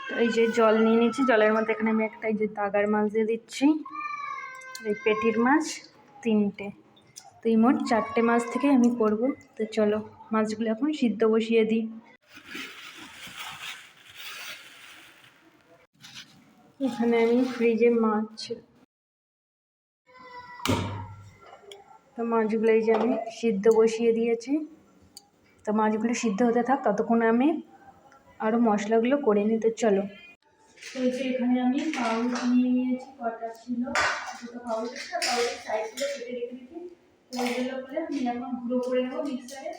তো এই যে জল নিয়ে নিয়েছি, জলের মধ্যে এখানে আমি একটা এই যে দাগার মাছ দিয়ে দিচ্ছি, এই পেটির মাছ 3টে, তো এই মোট 4টে মাছ থেকে আমি করব। তো চলো মাছগুলো এখন সিদ্ধ বসিয়ে দিই। এখানে আমি ফ্রিজে মাছ, তো মাছগুলো এই যে আমি সিদ্ধ বসিয়ে দিয়েছি। তো মাছগুলো সিদ্ধ হতে থাক, ততক্ষণ আমি আরও মশলাগুলো করে নিতে। চলো, তো এই যে এখানে আমি পাউরুটি নিয়ে নিয়েছি, কটা ছিল, দুটো পাউরুটি সাইডগুলো কেটে রেখে দিচ্ছি। তো ওইগুলো করে আমি এখন গুঁড়ো করে নেবো মিক্সারে।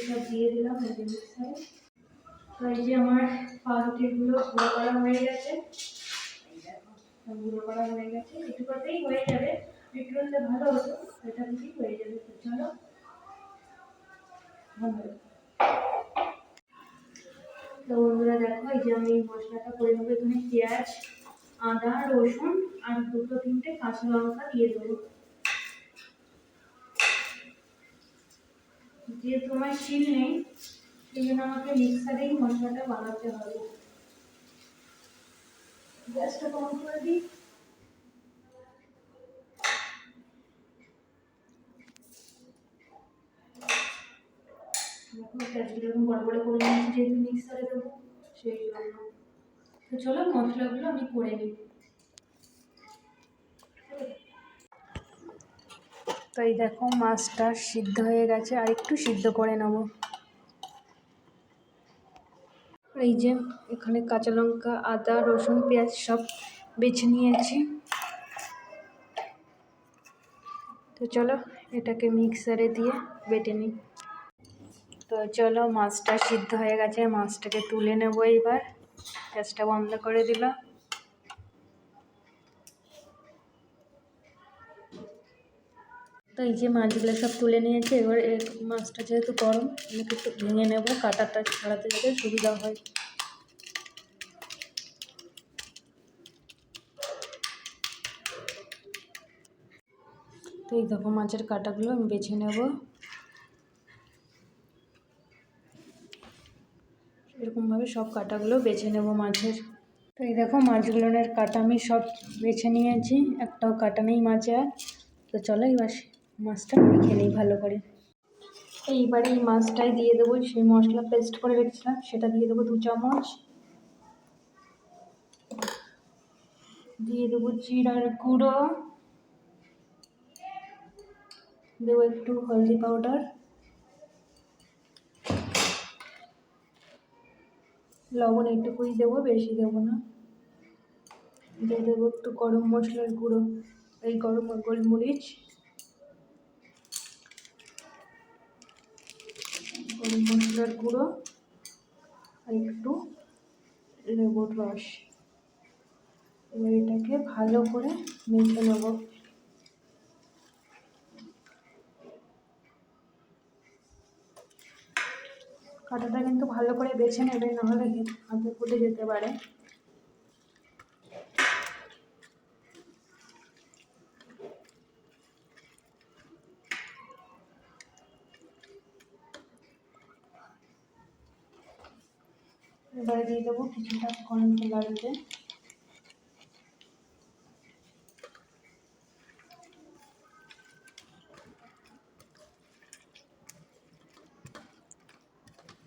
সব দিয়ে দিলাম এই যে মিক্সারে। তো এই যে আমার পাউরুটিগুলো গুঁড়ো করা হয়ে গেছে, গুঁড়ো করা হয়ে গেছে, একটু করতেই হয়ে যাবে, একটু হলে ভালো হতো, এটা থেকেই হয়ে যাবে। তো চলো, তো বন্ধুরা দেখো এই যে আমি মশলাটা করে নেবো। এখানে পেঁয়াজ, আদা, রসুন আর 2-3টে কাঁচা লঙ্কা দিয়ে দেবো। যেহেতু আমার শিল নেই, সেই জন্য আমাকে মিক্সারেই মশলাটা বানাতে হবে। গ্যাসটা কম করে দিই। দেখো গ্যাসটা এরকম বড় বড় করে নিয়েছি, যেহেতু মিক্সারে দেবো সেই জন্য। তো চলো মশলাগুলো আমি করে নিই। তো এই দেখো মাছটা সিদ্ধ হয়ে গেছে, আর একটু সিদ্ধ করে নেব। এই যে এখানে কাঁচা লঙ্কা, আদা, রসুন, পেঁয়াজ সব বেছে নিয়েছি। তো চলো এটাকে মিক্সারে দিয়ে বেটে নিই। তো চলো মাছটা সিদ্ধ হয়ে গেছে, মাছটাকে তুলে নেব। এইবার গ্যাসটা বন্ধ করে দিল। তো এই যে মাছগুলো সব তুলে নিয়েছে, এবার এই মাছটা যেহেতু গরম, আমাকে একটু ভেঙে নেব, কাঁটাটা ছাড়াতে যাতে সুবিধা হয়। তো এই দেখো মাছের কাঁটাগুলো আমি বেছে নেব, এরকমভাবে সব কাঁটাগুলো বেছে নেব মাছের। তো এই দেখো মাছগুলোর কাঁটা আমি সব বেছে নিয়েছি, একটাও কাঁটা নেই মাছে আর। তো চলো এবার মাছটা মেখে নিই ভালো করে। এইবারে এই মাছটাই দিয়ে দেবো সেই মশলা পেস্ট করে রেখেছিলাম, সেটা দিয়ে দেবো 2 চামচ। দিয়ে দেবো জিরার গুঁড়ো, দেবো একটু হলদি পাউডার, লবণ একটুকুই দেবো, বেশি দেবো না। দিয়ে দেবো একটু গরম মশলার গুঁড়ো, এই গরম গোলমরিচ, গরম মশলার গুঁড়ো আর একটু লেবুর রস। এবার এটাকে ভালো করে মেখে নেব। কাঁটাটা কিন্তু ভালো করে বেছে নেবে, নাহলে হাতে ফুটে যেতে পারে। এবারে দিয়ে দেবো কিছুটা কর্নফ্লাওয়ার দিয়ে।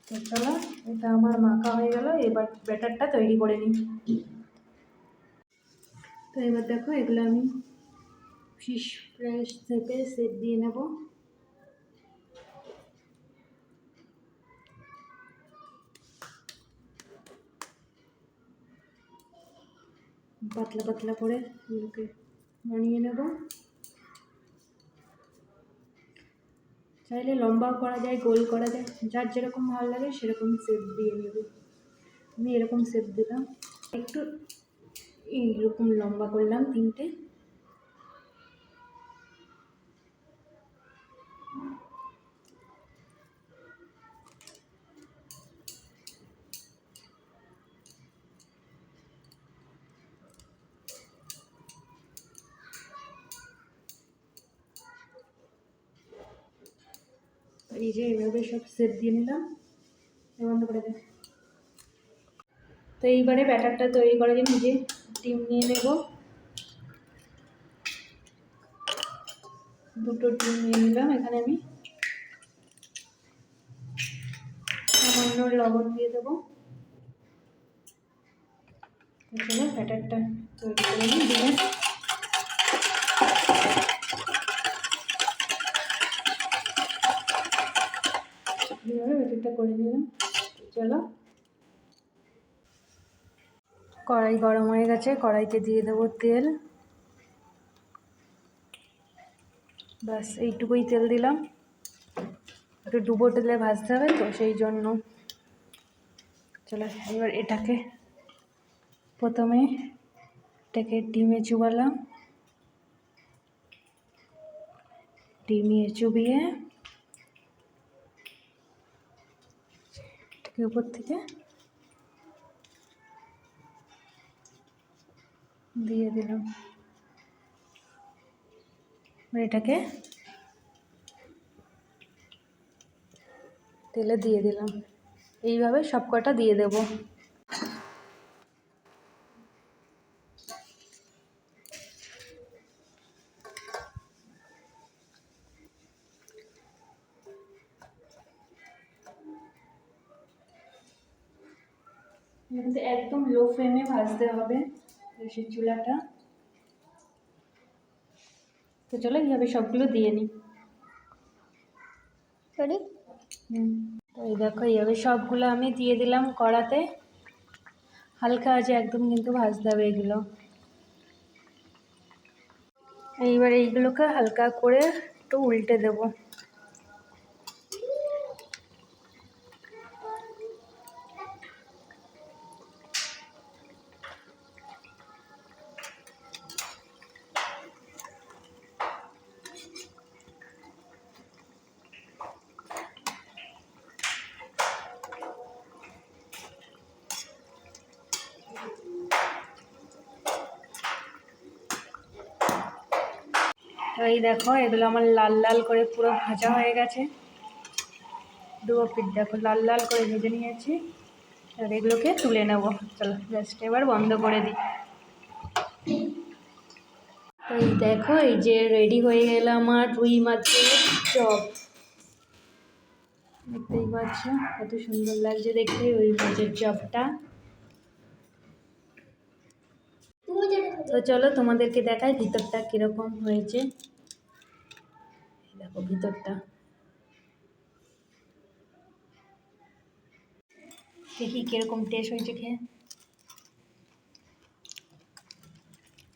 তো চলো এটা আমার মাখা হয়ে গেল, এবার ব্যাটারটা তৈরি করে নিই। তো এবার দেখো এগুলো আমি ফিশ ফ্রাই শেপে শেপ দিয়ে নেব। পাতলা পাতলা করে এগুলোকে বানিয়ে নেব। চাইলে লম্বাও করা যায়, গোল করা যায়, যার যেরকম ভালো লাগে সেরকম শেপ দিয়ে নেবে। আমি এরকম শেপ দিলাম, একটু এইরকম লম্বা করলাম 3টে। এই যে এইভাবে সব শেপ দিয়ে নিলাম। এবার বন্ধ করে দে। তো এইবারে ব্যাটারটা তৈরি করার জন্য যে ডিম নিয়ে নেব, 2টো ডিম নিয়ে নিলাম। এখানে আমি সামান্য লবণ দিয়ে দেবো। চলো ব্যাটারটা তৈরি করে নিই ডিমের। এইভাবে ব্যাটারটা করে নিলাম। চলো, কড়াই গরম হয়ে গেছে, কড়াইতে দিয়ে দেবো তেল। ব্যাস এইটুকুই তেল দিলাম, একটু ডুবো তেলে ভাজতে হবে তো সেই জন্য। চলো এবার এটাকে প্রথমে ডিমে চুবালাম, ডিমে চুবিয়ে এটাকে উপর থেকে দিয়ে দিলাম। এটাকে তেলে দিয়ে দিলাম। এইভাবে সব কটা দিয়ে দেব। কিন্তু একদম লো ফ্লেমে ভাজতে হবে গ্যাসের চুলাটা। তো চলো এইভাবে সবগুলো দিয়ে নিই। সরি, তো এই দেখো এইভাবে সবগুলো আমি দিয়ে দিলাম কড়াতে। হালকা আছে একদম, কিন্তু ভাজতে হবে এগুলো। এইবার এইগুলোকে হালকা করে একটু উল্টে দেবো। তো এই দেখো এগুলো আমার লাল লাল করে পুরো ভাজা হয়ে গেছে। দুটো পিঠ দেখো লাল লাল করে ভেজে নিয়েছি। আর এগুলোকে তুলে নেব। চলো গ্যাসটা এবার বন্ধ করে দিই। তো এই দেখো এই যে রেডি হয়ে গেল আমার রুই মাছের চপ। দেখতেই পাচ্ছ কত সুন্দর লাগছে দেখতে রুই মাছের চপটা। তো চলো তোমাদেরকে দেখাই ভিতরটা কিরকম হয়েছে। দেখো ভিতরটা, দেখি কিরকম টেস্ট হয়েছে খেয়ে।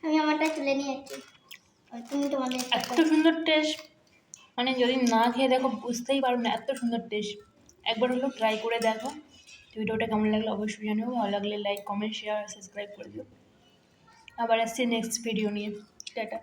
আমি আমারটা তুলে নিয়ে যাচ্ছি, তুমি তোমাদের। এত সুন্দর টেস্ট, মানে যদি না খেয়ে দেখো বুঝতেই পারো না এত সুন্দর টেস্ট। একবার হলো ট্রাই করে দেখো। ভিডিওটা কেমন লাগলো অবশ্যই জানিও। ভালো লাগলে লাইক কমেন্ট শেয়ার সাবস্ক্রাইব করে দিও। আবার আসছি নেক্সট ভিডিও নিয়ে। টাটা।